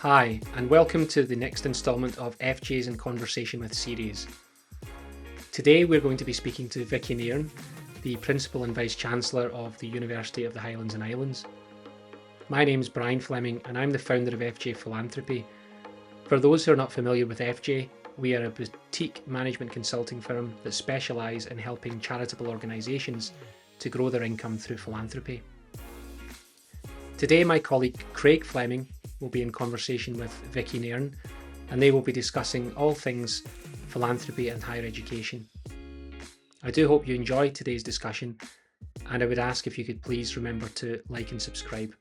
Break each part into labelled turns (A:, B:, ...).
A: Hi, and welcome to the next instalment of FJ's in Conversation with series. Today we're going to be speaking to Vicki Nairn, the Principal and Vice-Chancellor of the University of the Highlands and Islands. My name's Brian Fleming and I'm the founder of FJ Philanthropy. For those who are not familiar with FJ, we are a boutique management consulting firm that specialise in helping charitable organisations to grow their income through philanthropy. Today my colleague Craig Fleming will be in conversation with Vicki Nairn, and they will be discussing all things philanthropy and higher education. I do hope you enjoy today's discussion, and I would ask if you could please remember to like and subscribe.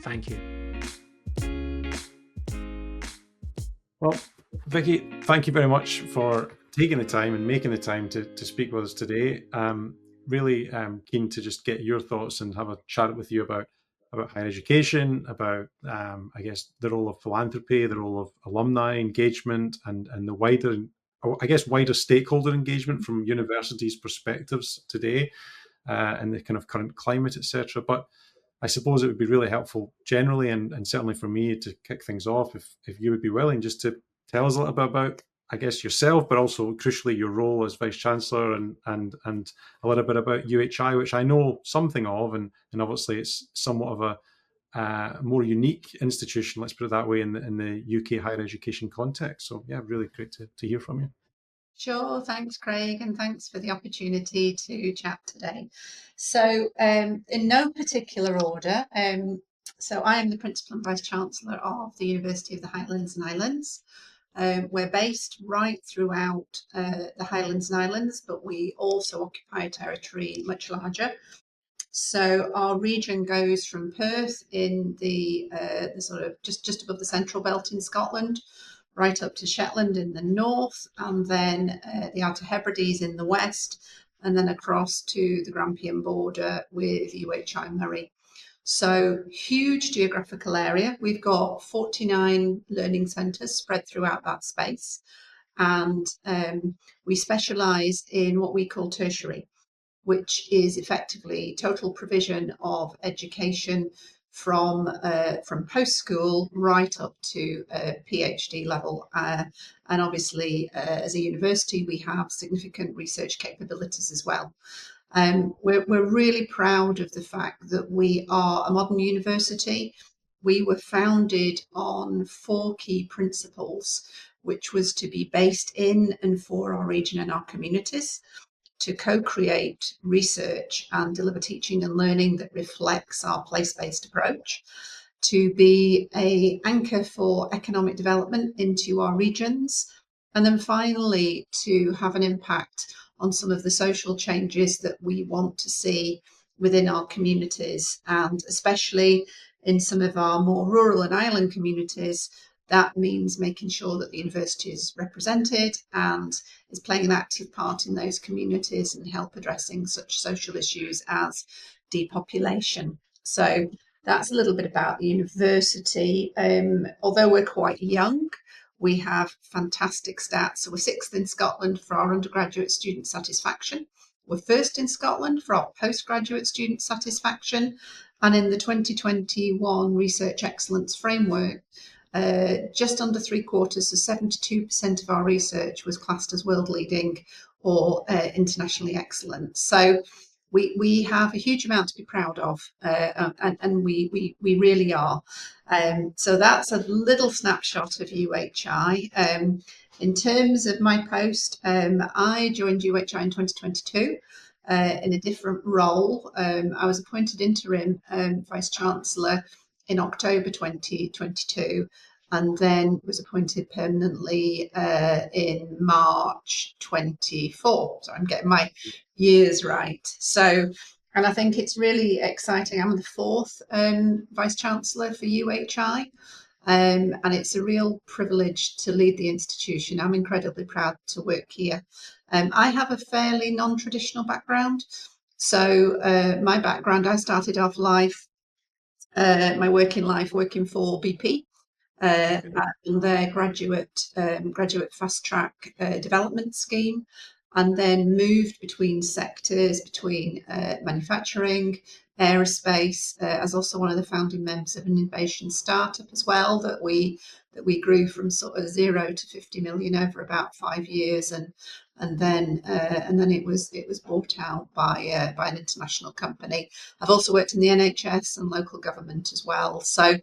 A: Thank you.
B: Well, Vicki, thank you very much for taking the time and making the time to speak with us today. Really keen to just get your thoughts and have a chat with you about higher education, about, I guess, the role of philanthropy, the role of alumni engagement, and the wider stakeholder engagement from universities' perspectives today, and the kind of current climate, etc. But I suppose it would be really helpful generally, and certainly for me, to kick things off, if you would be willing just to tell us a little bit about, I guess, yourself, but also crucially your role as Vice-Chancellor, and a little bit about UHI, which I know something of, and obviously it's somewhat of a more unique institution, let's put it that way, in the UK higher education context. So yeah, really great to hear from you.
C: Sure, thanks Craig, and thanks for the opportunity to chat today. So in no particular order, so I am the Principal and Vice-Chancellor of the University of the Highlands and Islands. We're based right throughout the Highlands and Islands, but we also occupy a territory much larger. So our region goes from Perth in the sort of just above the central belt in Scotland, right up to Shetland in the north, and then the Outer Hebrides in the west, and then across to the Grampian border with UHI Murray. So huge geographical area. We've got 49 learning centres spread throughout that space, and we specialise in what we call tertiary, which is effectively total provision of education from post-school right up to PhD level. And obviously, as a university, we have significant research capabilities as well. We're really proud of the fact that we are a modern university. We were founded on 4 key principles, which was to be based in and for our region and our communities, to co-create research and deliver teaching and learning that reflects our place-based approach, to be an anchor for economic development into our regions, and then finally to have an impact on some of the social changes that we want to see within our communities, and especially in some of our more rural and island communities. That means making sure that the university is represented and is playing an active part in those communities and help addressing such social issues as depopulation. So that's a little bit about the university. Although we're quite young, we have fantastic stats. So we're 6th in Scotland for our undergraduate student satisfaction. We're 1st in Scotland for our postgraduate student satisfaction. And in the 2021 Research Excellence Framework, just under 3/4, so 72% of our research was classed as world leading or internationally excellent. So we have a huge amount to be proud of, and we really are. So that's a little snapshot of UHI. In terms of my post, I joined UHI in 2022 in a different role. I was appointed interim Vice-Chancellor in October 2022, and then was appointed permanently in March 24. So I'm getting my years right. So, and I think it's really exciting. I'm the 4th Vice-Chancellor for UHI, and it's a real privilege to lead the institution. I'm incredibly proud to work here. I have a fairly non-traditional background. So my background, I started off life, my working life working for BP, and their graduate fast track development scheme, and then moved between sectors, between manufacturing, aerospace, as also one of the founding members of an innovation startup as well that we grew from sort of 0 to 50 million over about 5 years, and then it was bought out by an international company. I've also worked in the NHS and local government as well. So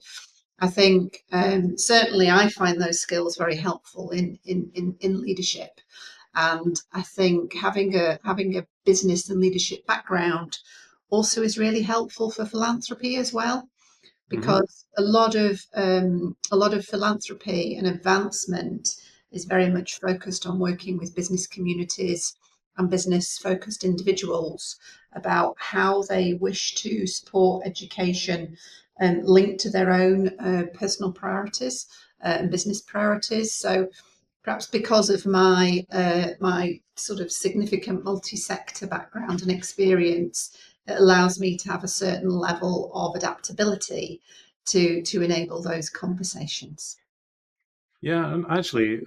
C: I think certainly I find those skills very helpful in leadership. And I think having a business and leadership background also is really helpful for philanthropy as well, because a lot of philanthropy and advancement is very much focused on working with business communities and business focused individuals about how they wish to support education linked to their own personal priorities and business priorities. So perhaps because of my sort of significant multi-sector background and experience, it allows me to have a certain level of adaptability to enable those conversations.
B: Yeah, and actually,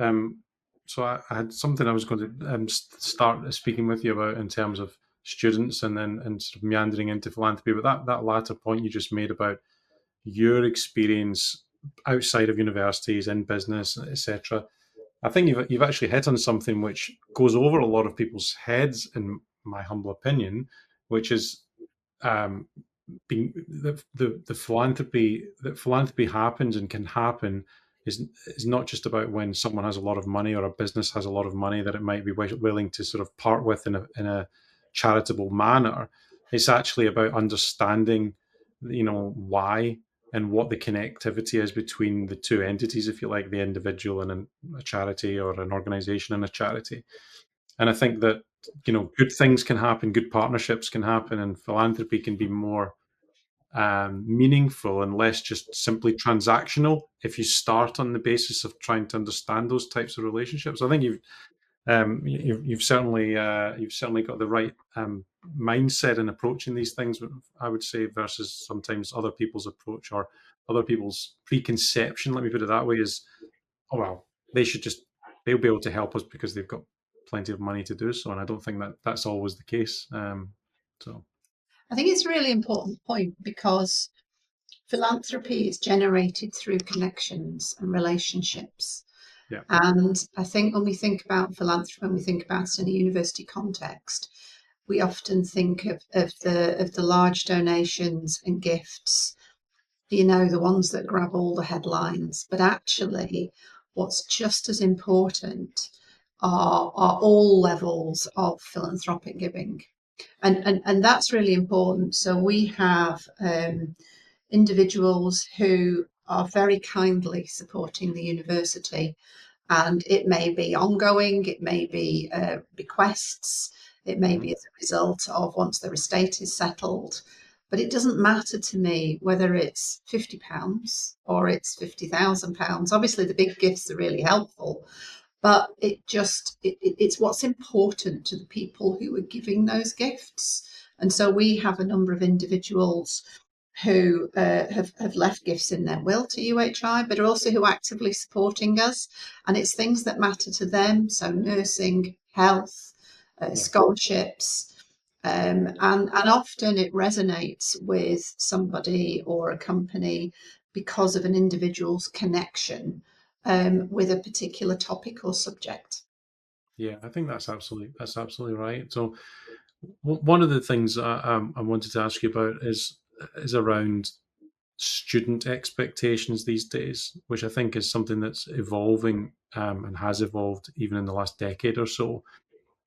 B: so I had something I was going to start speaking with you about in terms of students and then sort of meandering into philanthropy. But that latter point you just made about your experience outside of universities, in business, etc., I think you've actually hit on something which goes over a lot of people's heads, in my humble opinion, which is being the philanthropy that philanthropy happens and can happen is not just about when someone has a lot of money or a business has a lot of money that it might be willing to sort of part with in a charitable manner. It's actually about understanding, why and what the connectivity is between the two entities, if you like, the individual and a charity, or an organization and a charity. And I think that, good things can happen, good partnerships can happen, and philanthropy can be more meaningful and less just simply transactional if you start on the basis of trying to understand those types of relationships. I think you've certainly got the right mindset in approaching these things, I would say, versus sometimes other people's approach or other people's preconception. Let me put it that way: is, oh well, they'll be able to help us because they've got plenty of money to do so, and I don't think that that's always the case. So
C: I think it's a really important point, because philanthropy is generated through connections and relationships.
B: yeah,
C: And I think when we think about philanthropy, when we think about it in a university context, we often think of the large donations and gifts, the ones that grab all the headlines. But actually, what's just as important are all levels of philanthropic giving. And that's really important. So we have individuals who are very kindly supporting the university, and it may be ongoing, it may be bequests, it may be as a result of once their estate is settled. But it doesn't matter to me whether it's £50 or it's £50,000. Obviously, the big gifts are really helpful, but it's what's important to the people who are giving those gifts. And so we have a number of individuals who have left gifts in their will to UHI, but are also who are actively supporting us. And it's things that matter to them, so nursing, health, scholarships. And often it resonates with somebody or a company because of an individual's connection with a particular topic or subject.
B: yeah, I think that's absolutely right. So one of the things I wanted to ask you about is around student expectations these days, which I think is something that's evolving and has evolved even in the last decade or so.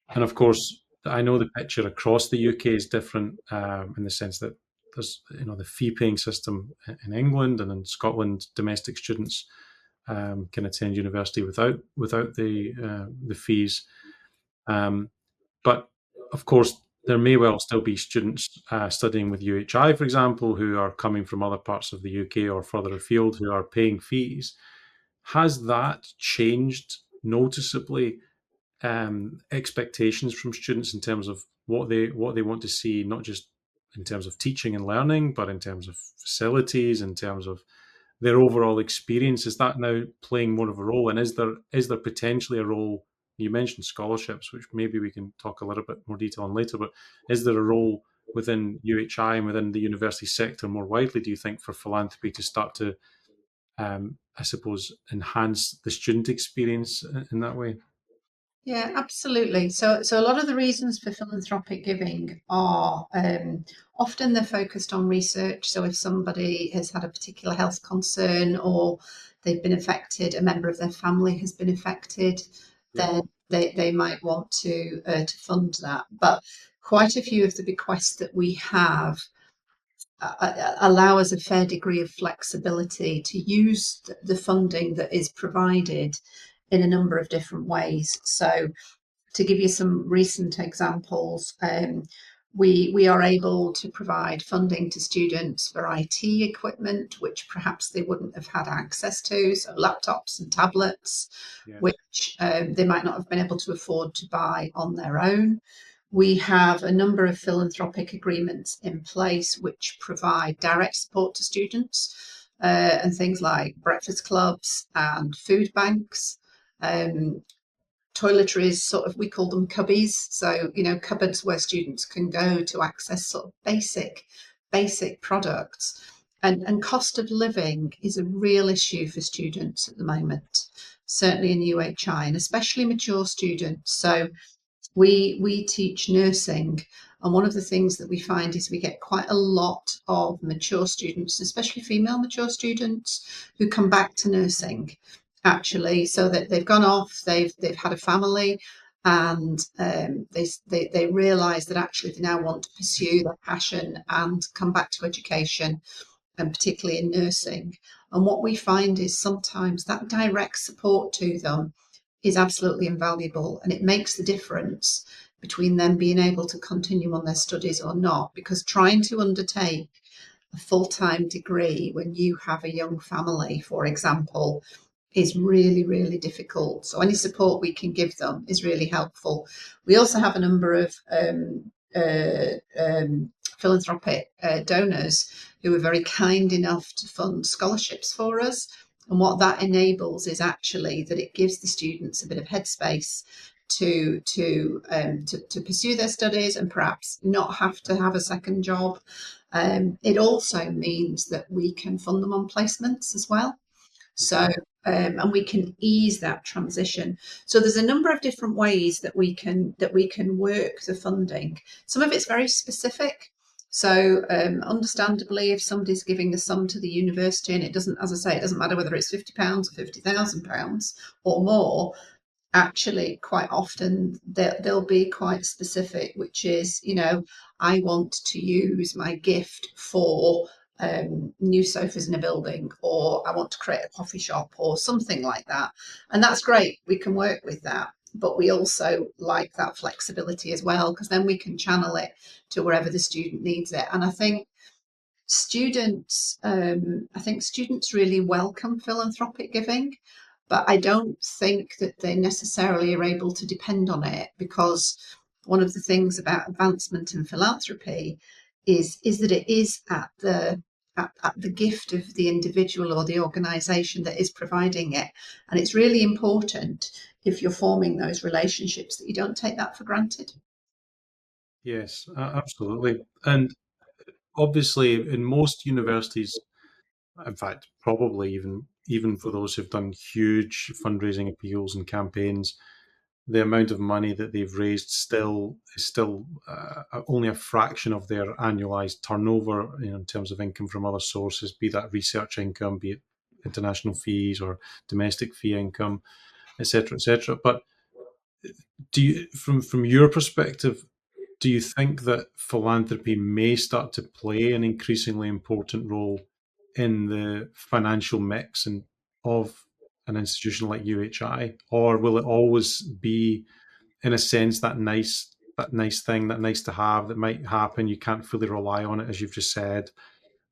B: And of course, I know the picture across the UK is different in the sense that there's the fee paying system in England, and in Scotland, domestic students can attend university without the fees. But of course, there may well still be students studying with UHI, for example, who are coming from other parts of the UK or further afield who are paying fees. Has that changed noticeably expectations from students in terms of what they want to see, not just in terms of teaching and learning, but in terms of facilities, in terms of their overall experience? Is that now playing more of a role? And is there potentially a role? You mentioned scholarships, which maybe we can talk a little bit more detail on later, but is there a role within UHI and within the university sector more widely, do you think, for philanthropy to start to, I suppose, enhance the student experience in that way?
C: Yeah, absolutely. So a lot of the reasons for philanthropic giving are often they're focused on research. So if somebody has had a particular health concern or they've been affected, a member of their family has been affected,
B: Yeah.
C: then they might want to fund that. But quite a few of the bequests that we have allow us a fair degree of flexibility to use the funding that is provided in a number of different ways. So to give you some recent examples, we are able to provide funding to students for IT equipment, which perhaps they wouldn't have had access to, so laptops and tablets,
B: Yes.
C: which they might not have been able to afford to buy on their own. We have a number of philanthropic agreements in place which provide direct support to students and things like breakfast clubs and food banks. Toiletries, sort of, we call them cubbies. So, cupboards where students can go to access sort of basic products. And cost of living is a real issue for students at the moment, certainly in UHI, and especially mature students. So we teach nursing, and one of the things that we find is we get quite a lot of mature students, especially female mature students, who come back to nursing actually, so that they've gone off, they've had a family, and they realise that actually they now want to pursue their passion and come back to education, and particularly in nursing. And what we find is sometimes that direct support to them is absolutely invaluable, and it makes the difference between them being able to continue on their studies or not, because trying to undertake a full-time degree when you have a young family, for example, is really, really difficult. So any support we can give them is really helpful. We also have a number of philanthropic donors who are very kind enough to fund scholarships for us. And what that enables is actually that it gives the students a bit of headspace to pursue their studies and perhaps not have to have a second job. It also means that we can fund them on placements as well. So, and we can ease that transition. So there's a number of different ways that we can work the funding. Some of it's very specific. So, understandably, if somebody's giving a sum to the university, and it doesn't, as I say, it doesn't matter whether it's £50 or £50,000 or more. Actually, quite often they'll be quite specific, which is, I want to use my gift for new sofas in a building, or I want to create a coffee shop or something like that. And that's great. We can work with that. But we also like that flexibility as well, because then we can channel it to wherever the student needs it. And I think students really welcome philanthropic giving, but I don't think that they necessarily are able to depend on it, because one of the things about advancement in philanthropy is that it is at the gift of the individual or the organisation that is providing it. And it's really important, if you're forming those relationships, that you don't take that for granted.
B: Yes, absolutely. And obviously, in most universities, in fact, probably even for those who've done huge fundraising appeals and campaigns, the amount of money that they've raised is still only a fraction of their annualized turnover, in terms of income from other sources, be that research income, be it international fees or domestic fee income, etc., etc. But do you, from your perspective, do you think that philanthropy may start to play an increasingly important role in the financial mix and of an institution like UHI, or will it always be, in a sense, that nice thing, that nice to have that might happen? You can't fully rely on it, as you've just said.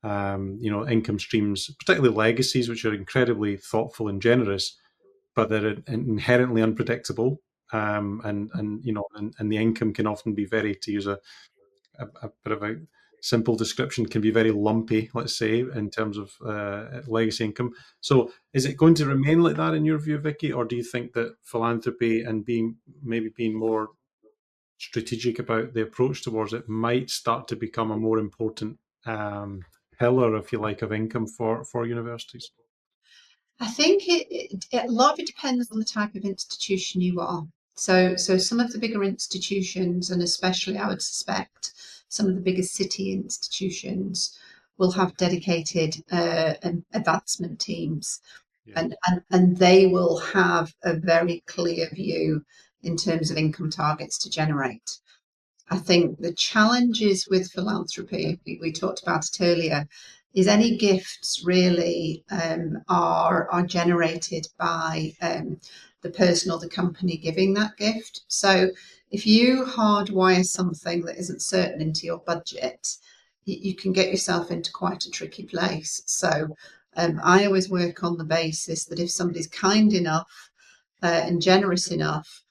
B: Income streams, particularly legacies, which are incredibly thoughtful and generous, but they're inherently unpredictable. And the income can often be very, to use a bit of a simple description, can be very lumpy, let's say, in terms of legacy income. So is it going to remain like that in your view, Vicky, or do you think that philanthropy and being more strategic about the approach towards it, might start to become a more important pillar, if you like, of income for universities?
C: I think a lot of it depends on the type of institution you are. So some of the bigger institutions, and especially I would suspect some of the bigger city institutions, will have dedicated advancement teams,
B: Yeah.
C: and they will have a very clear view in terms of income targets to generate. I think the challenges with philanthropy, we talked about it earlier, is any gifts really are generated by the person or the company giving that gift. So if you hardwire something that isn't certain into your budget, you can get yourself into quite a tricky place. So I always work on the basis that if somebody's kind enough and generous enough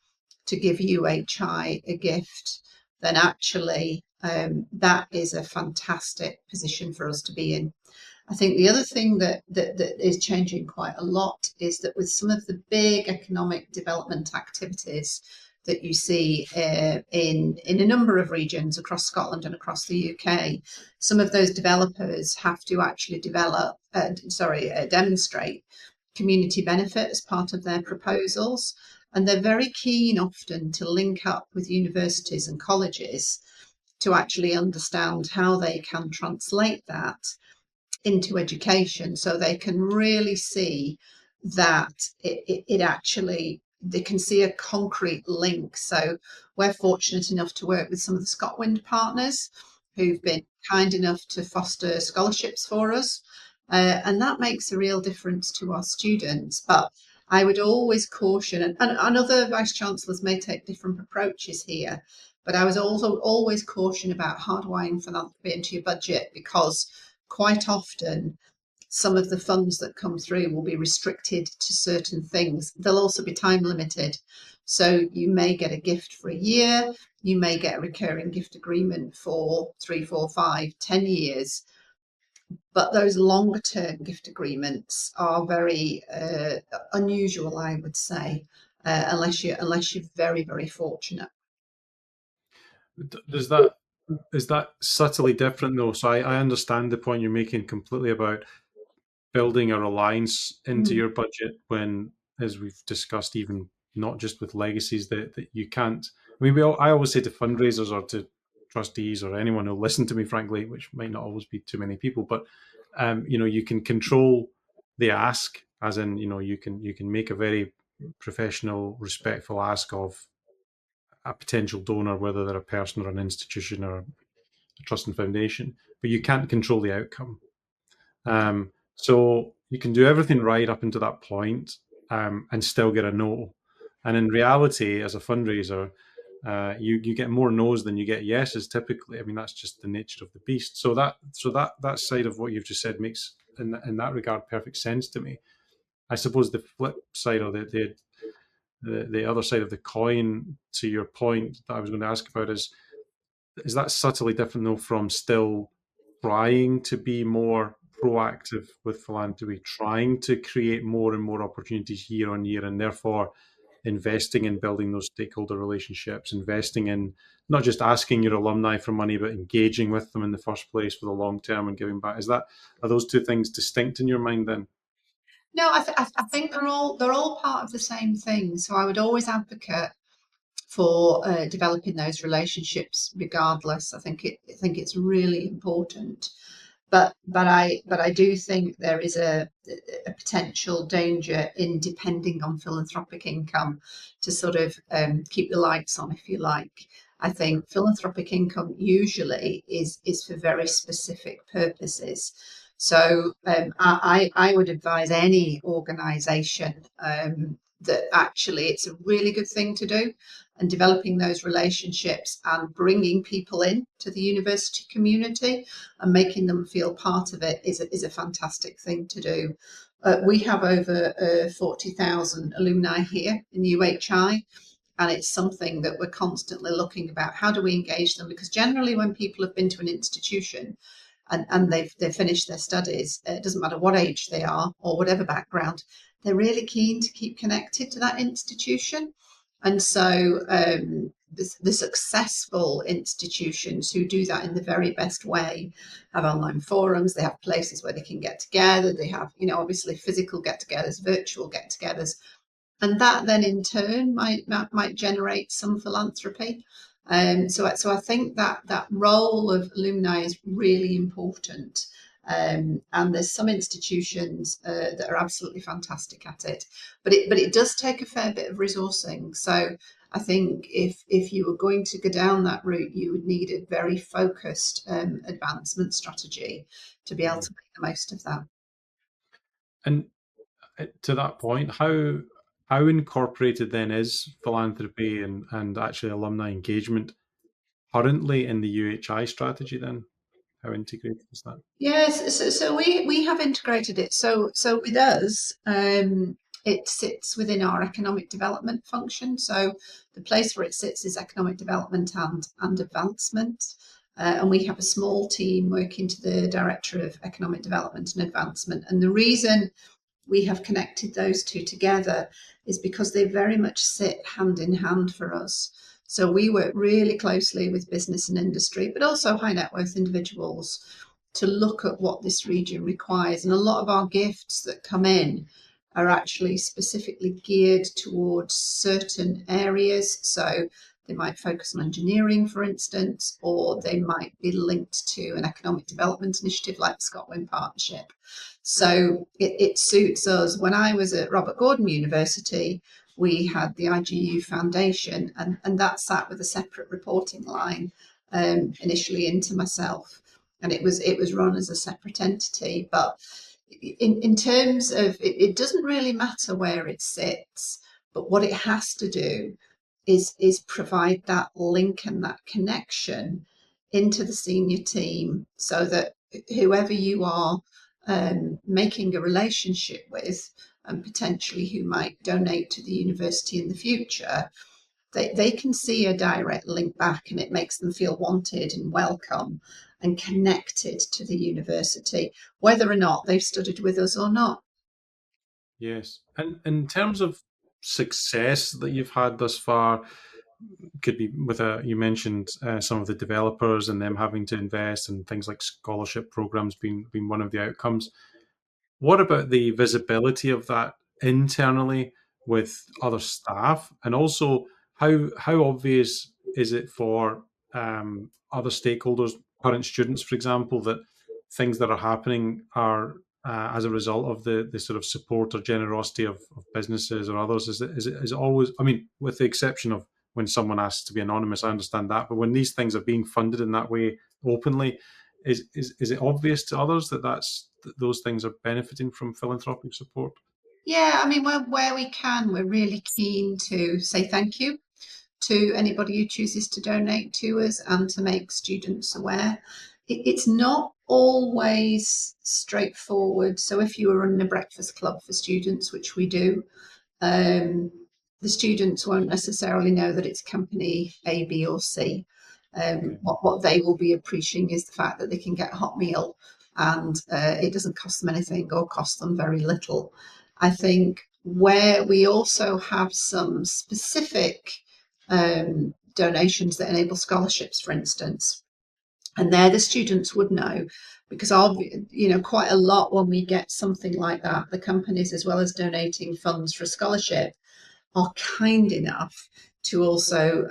C: to give UHI a gift, then actually that is a fantastic position for us to be in. I think the other thing that is changing quite a lot is that with some of the big economic development activities that you see in a number of regions across Scotland and across the UK, some of those developers have to actually demonstrate community benefit as part of their proposals. And they're very keen often to link up with universities and colleges to actually understand how they can translate that into education, so they can really see that it actually, they can see a concrete link. So we're fortunate enough to work with some of the ScotWind partners who've been kind enough to foster scholarships for us. And that makes a real difference to our students. But I would always caution, and other vice-chancellors may take different approaches here, but I was also always caution about hardwiring philanthropy into your budget, because quite often some of the funds that come through will be restricted to certain things. They'll also be time limited. So you may get a gift for a year, you may get a recurring gift agreement for 3, 4, 5, 10 years. But those longer term gift agreements are very unusual, I would say, unless you're very, very fortunate.
B: Does that is that subtly different though? So I understand the point you're making completely about building a reliance into your budget when, as we've discussed, even not just with legacies, that you can't. I mean, I always say to fundraisers or to trustees or anyone who'll listen to me, frankly, which might not always be too many people, but you can control the ask, as in, you can make a very professional, respectful ask of a potential donor, whether they're a person or an institution or a trust and foundation, but you can't control the outcome. So you can do everything right up until that point, and still get a no. And in reality, as a fundraiser, you get more no's than you get yeses typically. I mean, that's just the nature of the beast. So that side of what you've just said makes, in that regard, perfect sense to me. I suppose the flip side, or the other side of the coin, to your point that I was going to ask about, is that subtly different though from still trying to be more proactive with philanthropy, trying to create more and more opportunities year on year, and therefore investing in building those stakeholder relationships, investing in not just asking your alumni for money, but engaging with them in the first place for the long term and giving back? Are those two things distinct in your mind then?
C: No, I think they're all part of the same thing. So I would always advocate for developing those relationships, regardless. I think it's really important. But I do think there is a potential danger in depending on philanthropic income to sort of keep the lights on, if you like. I think philanthropic income usually is for very specific purposes. So I would advise any organisation that actually it's a really good thing to do, and developing those relationships and bringing people in to the university community and making them feel part of it is a fantastic thing to do. We have over 40,000 alumni here in UHI, and it's something that we're constantly looking about. How do we engage them? Because generally when people have been to an institution and they've finished their studies, it doesn't matter what age they are or whatever background, they're really keen to keep connected to that institution. And so the successful institutions who do that in the very best way have online forums, they have places where they can get together, they have, obviously physical get-togethers, virtual get-togethers, and that then in turn might generate some philanthropy. So I think that role of alumni is really important. And there's some institutions that are absolutely fantastic at it, but it does take a fair bit of resourcing. So I think if you were going to go down that route, you would need a very focused advancement strategy to be able to make the most of that.
B: And to that point, how incorporated then is philanthropy and actually alumni engagement currently in the UHI strategy then? How integrated is that?
C: Yes, so we have integrated it. So with us, it sits within our economic development function. So the place where it sits is economic development and advancement. And we have a small team working to the Director of Economic Development and Advancement. And the reason we have connected those two together is because they very much sit hand in hand for us. So we work really closely with business and industry, but also high net worth individuals to look at what this region requires. And a lot of our gifts that come in are actually specifically geared towards certain areas. So they might focus on engineering, for instance, or they might be linked to an economic development initiative like the ScotWind Partnership. So it suits us. When I was at Robert Gordon University, we had the IGU Foundation, and that sat with a separate reporting line initially into myself. And it was run as a separate entity. But in terms of, it doesn't really matter where it sits, but what it has to do is provide that link and that connection into the senior team so that whoever you are making a relationship with, and potentially who might donate to the university in the future, they can see a direct link back, and it makes them feel wanted and welcome and connected to the university, whether or not they've studied with us or not.
B: Yes. And in terms of success that you've had thus far, could be with you mentioned some of the developers and them having to invest, and things like scholarship programs being one of the outcomes. What about the visibility of that internally with other staff, and also how obvious is it for other stakeholders, current students, for example, that things that are happening are as a result of the sort of support or generosity of businesses or others? Is it always? I mean, with the exception of when someone asks to be anonymous, I understand that, but when these things are being funded in that way openly, is it obvious to others that those things are benefiting from philanthropic support?
C: Yeah, I mean, where we can, we're really keen to say thank you to anybody who chooses to donate to us and to make students aware. It's not always straightforward. So if you were running a breakfast club for students, which we do, the students won't necessarily know that it's company A, B, or C. What they will be appreciating is the fact that they can get a hot meal, and it doesn't cost them anything or cost them very little. I think where we also have some specific donations that enable scholarships, for instance, and there the students would know, because quite a lot when we get something like that, the companies, as well as donating funds for a scholarship, are kind enough to also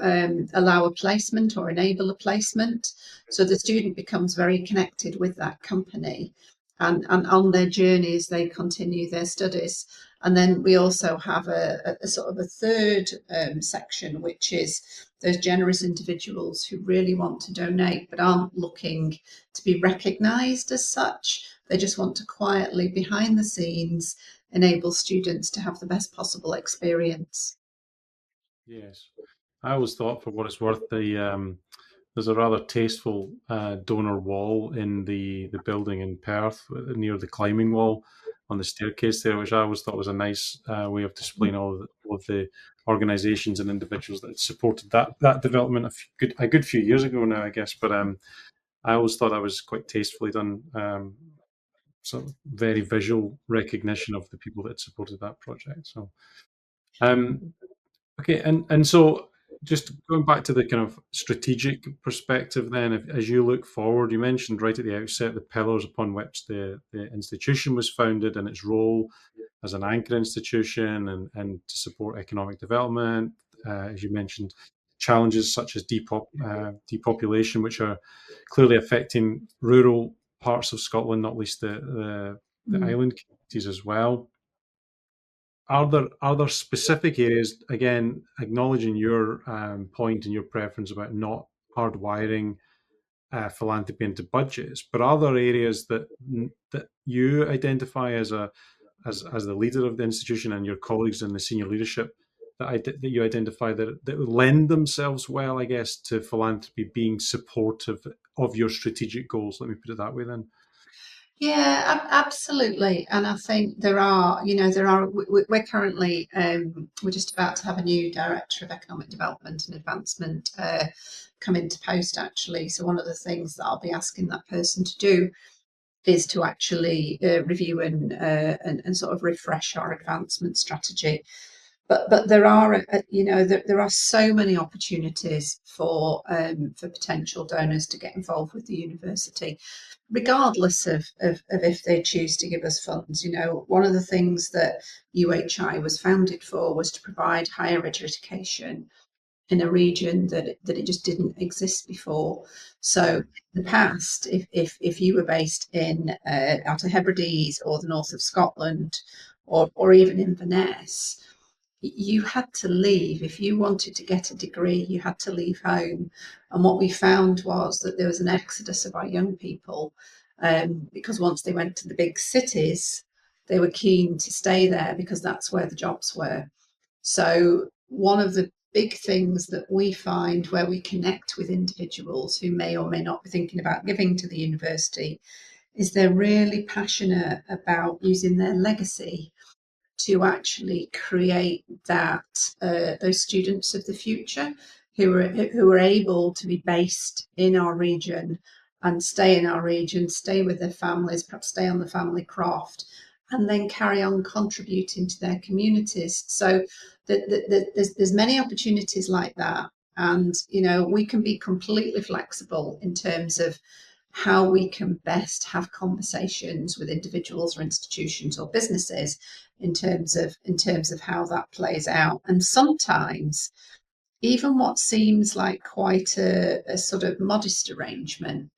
C: allow a placement or enable a placement. So the student becomes very connected with that company and on their journey as they continue their studies. And then we also have a sort of a third section, which is those generous individuals who really want to donate but aren't looking to be recognised as such. They just want to quietly, behind the scenes, enable students to have the best possible experience.
B: Yes. I always thought, for what it's worth, there's a rather tasteful donor wall in the building in Perth near the climbing wall on the staircase there, which I always thought was a nice way of displaying all of the organisations and individuals that supported that development a good few years ago now, I guess. But I always thought that was quite tastefully done. Sort of very visual recognition of the people that supported that project. So, okay, and so just going back to the kind of strategic perspective, then, as you look forward, you mentioned right at the outset the pillars upon which the institution was founded and its role as an anchor institution and to support economic development. As you mentioned, challenges such as depopulation, which are clearly affecting rural parts of Scotland, not least the island communities as well. Are there specific areas, again, acknowledging your point and your preference about not hardwiring philanthropy into budgets, but are there areas that you identify as the leader of the institution and your colleagues in the senior leadership that you identify that lend themselves well, I guess, to philanthropy being supportive of your strategic goals? Let me put it that way then.
C: Yeah, absolutely. And I think we're currently, we're just about to have a new Director of Economic Development and Advancement come into post, actually. So one of the things that I'll be asking that person to do is to actually review and sort of refresh our advancement strategy. But there are, there are so many opportunities for potential donors to get involved with the university, regardless of if they choose to give us funds. One of the things that UHI was founded for was to provide higher education in a region that it just didn't exist before. So in the past, if you were based in out of Hebrides or the north of Scotland, or even Inverness, you had to leave. If you wanted to get a degree, you had to leave home. And what we found was that there was an exodus of our young people, because once they went to the big cities, they were keen to stay there because that's where the jobs were. So one of the big things that we find where we connect with individuals who may or may not be thinking about giving to the university is they're really passionate about using their legacy to actually create those students of the future who are able to be based in our region and stay in our region, stay with their families, perhaps stay on the family craft, and then carry on contributing to their communities. So there's many opportunities like that, and we can be completely flexible in terms of how we can best have conversations with individuals or institutions or businesses in terms of how that plays out. And sometimes even what seems like quite a sort of modest arrangement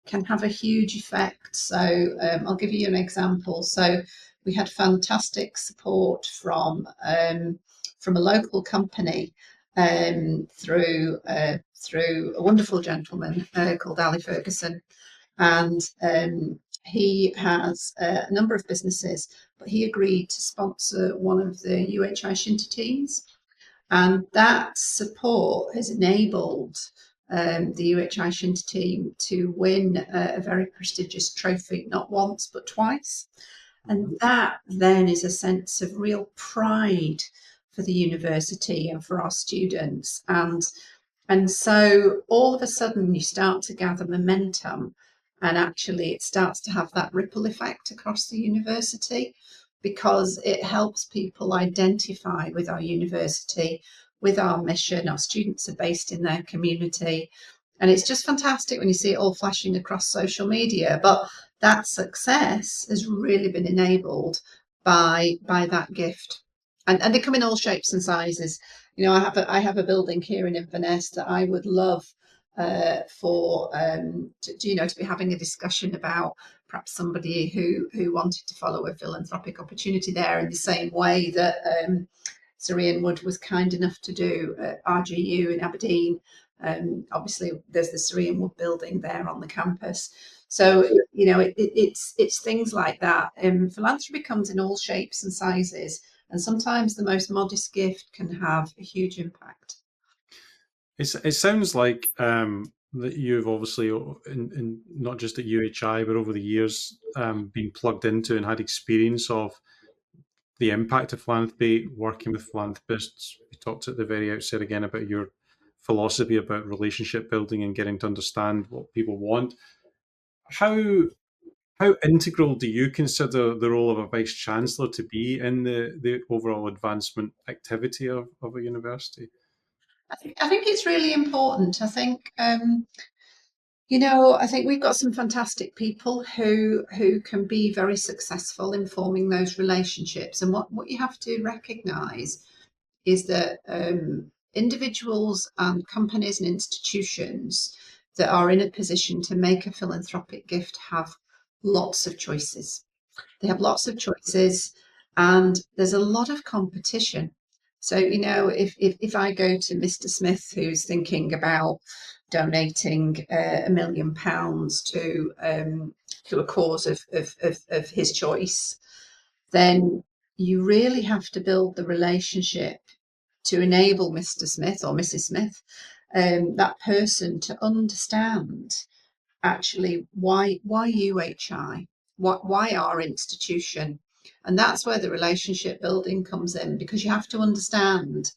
C: can have a huge effect. So I'll give you an example. So we had fantastic support from a local company through a wonderful gentleman called Ali Ferguson, and he has a number of businesses, but he agreed to sponsor one of the UHI Shinta teams, and that support has enabled the UHI Shinta team to win a very prestigious trophy, not once but twice. And that then is a sense of real pride for the university and for our students. And so all of a sudden you start to gather momentum, and actually it starts to have that ripple effect across the university, because it helps people identify with our university, with our mission. Our students are based in their community. And it's just fantastic when you see it all flashing across social media. But that success has really been enabled by that gift. And they come in all shapes and sizes. I have a building here in Inverness that I would love to be having a discussion about, perhaps somebody who wanted to follow a philanthropic opportunity there in the same way that Sir Ian Wood was kind enough to do at RGU in Aberdeen. Obviously, there's the Sir Ian Wood building there on the campus. So it's things like that. Philanthropy comes in all shapes and sizes, and sometimes the most modest gift can have a huge impact.
B: It sounds like that you've obviously, in not just at UHI, but over the years, been plugged into and had experience of the impact of philanthropy, working with philanthropists. We talked at the very outset again about your philosophy about relationship building and getting to understand what people want. How integral do you consider the role of a Vice-Chancellor to be in the overall advancement activity of a university?
C: I think it's really important. I think I think we've got some fantastic people who can be very successful in forming those relationships. And what you have to recognise is that individuals and companies and institutions that are in a position to make a philanthropic gift have lots of choices. They have lots of choices, and there's a lot of competition. So, if I go to Mr. Smith, who's thinking about donating £1 million to a cause of his choice, then you really have to build the relationship to enable Mr. Smith or Mrs. Smith, that person, to understand actually why UHI, why our institution. And that's where the relationship building comes in, because you have to understand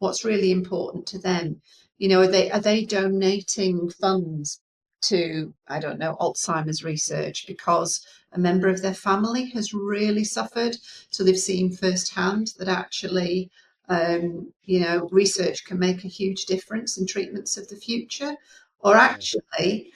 C: what's really important to them. Are they donating funds to, I don't know, Alzheimer's research because a member of their family has really suffered, so they've seen firsthand that actually research can make a huge difference in treatments of the future? Or actually,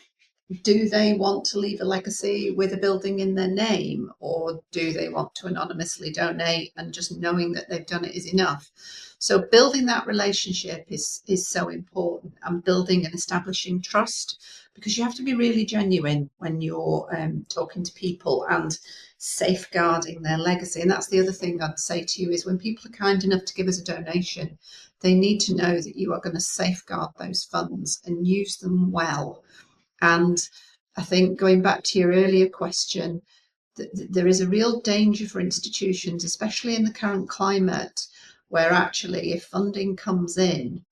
C: do they want to leave a legacy with a building in their name, or do they want to anonymously donate and just knowing that they've done it is enough? So building that relationship is so important, and building and establishing trust, because you have to be really genuine when you're talking to people, and safeguarding their legacy. And that's the other thing I'd say to you, is when people are kind enough to give us a donation, they need to know that you are going to safeguard those funds and use them well. And I think, going back to your earlier question, there is a real danger for institutions, especially in the current climate, where actually if funding comes in,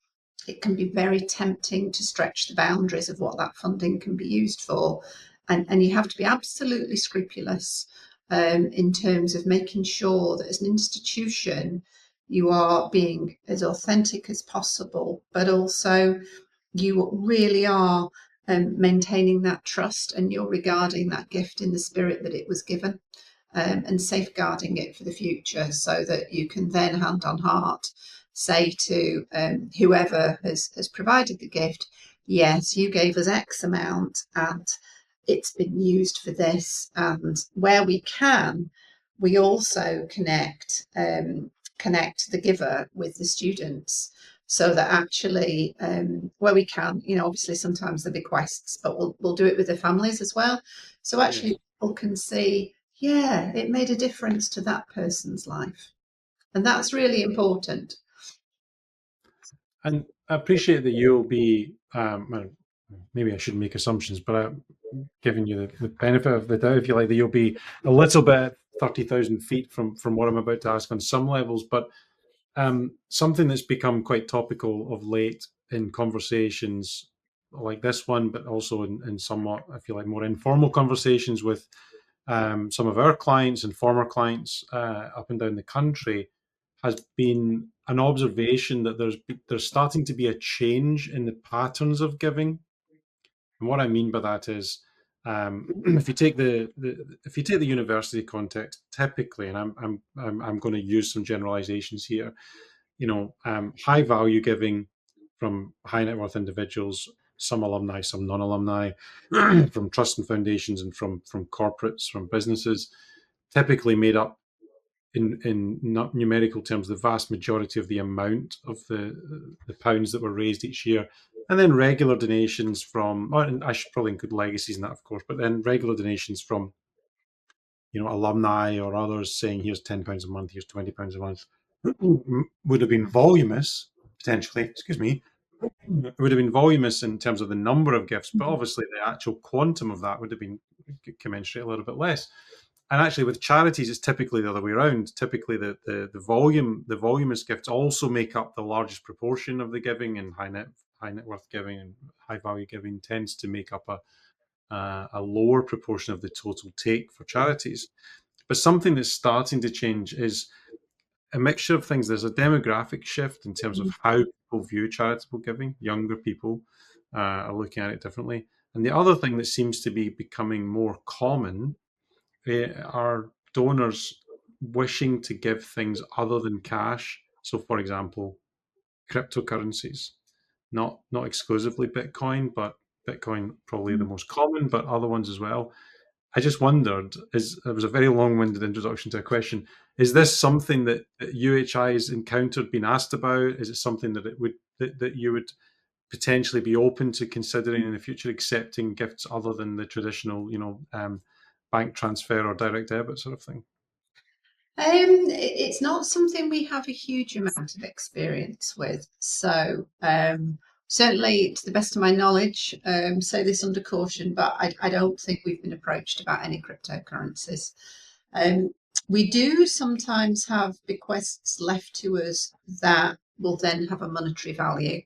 C: it can be very tempting to stretch the boundaries of what that funding can be used for. And you have to be absolutely scrupulous in terms of making sure that as an institution, you are being as authentic as possible, but also you really are maintaining that trust, and you're regarding that gift in the spirit that it was given, and safeguarding it for the future, so that you can then, hand on heart, say to whoever has provided the gift, yes, you gave us X amount and it's been used for this. And where we can, we also connect the giver with the students, so that actually, where we can, obviously sometimes the bequests, but we'll do it with the families as well. So actually, people can see, yeah, it made a difference to that person's life, and that's really important.
B: And I appreciate that you'll be, well, maybe I shouldn't make assumptions, but I'm giving you the benefit of the doubt, if you like, that you'll be a little bit 30,000 feet from what I'm about to ask on some levels. But something that's become quite topical of late in conversations like this one, but also in somewhat, I feel like, more informal conversations with some of our clients and former clients up and down the country, has been an observation that there's starting to be a change in the patterns of giving. And what I mean by that is, if you take the university context, typically, and I'm going to use some generalizations here, high value giving from high net worth individuals, some alumni, some non-alumni, from trusts and foundations, and from corporates, from businesses, typically made up, in not numerical terms, the vast majority of the amount of the pounds that were raised each year. And then regular donations from, and I should probably include legacies in that, of course, but then regular donations from, alumni or others, saying here's £10 a month, here's £20 a month, would have been voluminous, potentially, excuse me. It would have been voluminous in terms of the number of gifts, but obviously the actual quantum of that would have been commensurate a little bit less. And actually, with charities, it's typically the other way around. Typically, the voluminous gifts also make up the largest proportion of the giving, and high net worth giving and high value giving tends to make up a lower proportion of the total take for charities. But something that's starting to change is a mixture of things. There's a demographic shift in terms of how people view charitable giving. Younger people are looking at it differently. And the other thing that seems to be becoming more common are donors wishing to give things other than cash. So, for example, cryptocurrencies. not exclusively Bitcoin, but Bitcoin probably the most common, but other ones as well. I just wondered, it was a very long-winded introduction to a question. Is this something that UHI has encountered, been asked about? Is it something that that you would potentially be open to considering in the future, accepting gifts other than the traditional, bank transfer or direct debit sort of thing?
C: It's not something we have a huge amount of experience with. So certainly, to the best of my knowledge, say this under caution, but I don't think we've been approached about any cryptocurrencies. We do sometimes have bequests left to us that will then have a monetary value.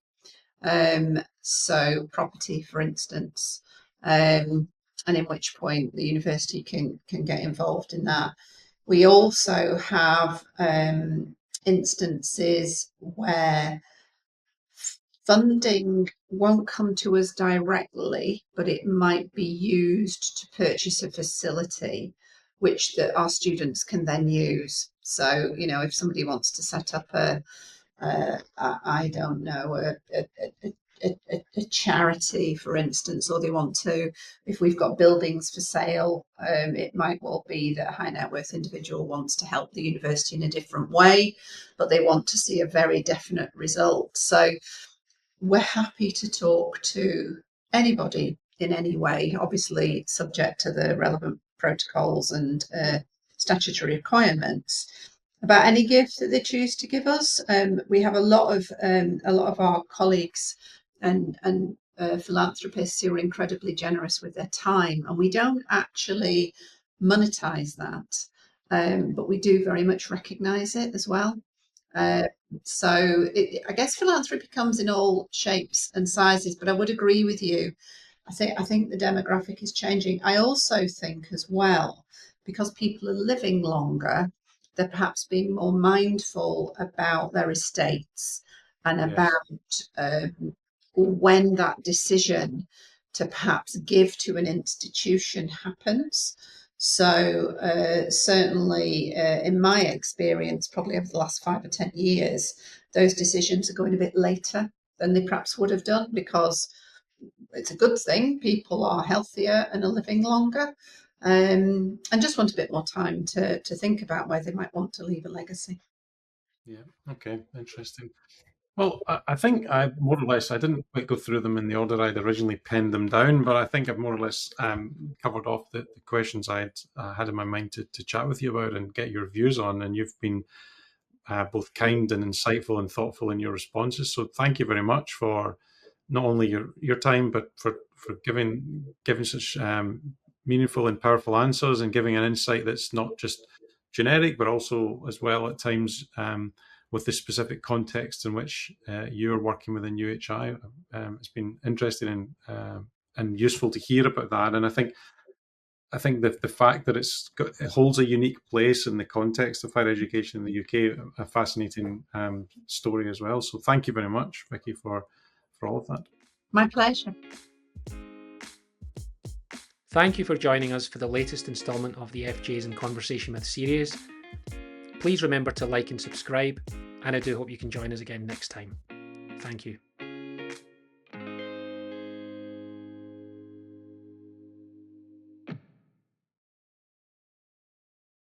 C: So property, for instance, and in which point the university can get involved in that. We also have instances where funding won't come to us directly, but it might be used to purchase a facility which our students can then use. So, if somebody wants to set up I don't know, a charity, for instance, or they want to, if we've got buildings for sale, it might well be that a high net worth individual wants to help the university in a different way, but they want to see a very definite result. So we're happy to talk to anybody in any way, obviously subject to the relevant protocols and statutory requirements, about any gift that they choose to give us. We have a lot of our colleagues and philanthropists who are incredibly generous with their time, and we don't actually monetize that, but we do very much recognize it as well. So I guess philanthropy comes in all shapes and sizes, but I would agree with you. I think the demographic is changing. I also think as well, because people are living longer, they're perhaps being more mindful about their estates and about when that decision to perhaps give to an institution happens. So certainly in my experience, probably over the last 5 or 10 years, those decisions are going a bit later than they perhaps would have done, because it's a good thing. People are healthier and are living longer, and just want a bit more time to think about where they might want to leave a legacy.
B: Yeah. Okay. Interesting. Well, I think I more or less, I didn't quite go through them in the order I'd originally penned them down, but I think I've more or less covered off the questions I had in my mind to chat with you about and get your views on. And you've been both kind and insightful and thoughtful in your responses. So thank you very much for not only your time, but for giving such meaningful and powerful answers, and giving an insight that's not just generic, but also as well at times with the specific context in which you're working within UHI. It's been interesting and useful to hear about that. And I think that the fact that it holds a unique place in the context of higher education in the UK, a fascinating story as well. So thank you very much, Vicki, for all of that.
C: My pleasure.
A: Thank you for joining us for the latest instalment of the FJs in Conversation with series. Please remember to like and subscribe, and I do hope you can join us again next time. Thank you.